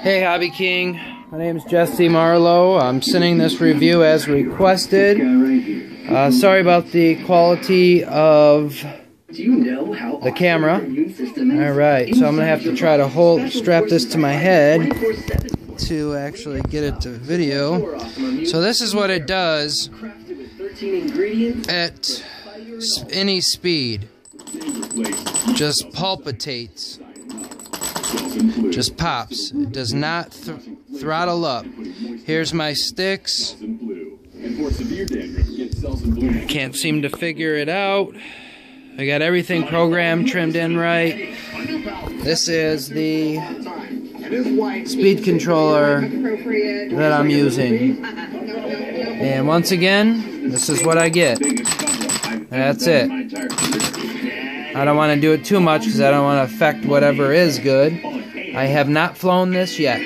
Hey Hobbyking, my name is Jesse Marlowe. I'm sending this review as requested. Sorry about the quality of the camera. Alright, so I'm going to have to try to strap this to my head to actually get it to video. So this is what it does at any speed. Just palpitates. Just pops. It does not throttle up. Here's my sticks. Can't seem to figure it out. I got everything programmed, trimmed in right. This is the speed controller that I'm using. And once again, this is what I get. That's it. I don't want to do it too much because I don't want to affect whatever is good. I have not flown this yet.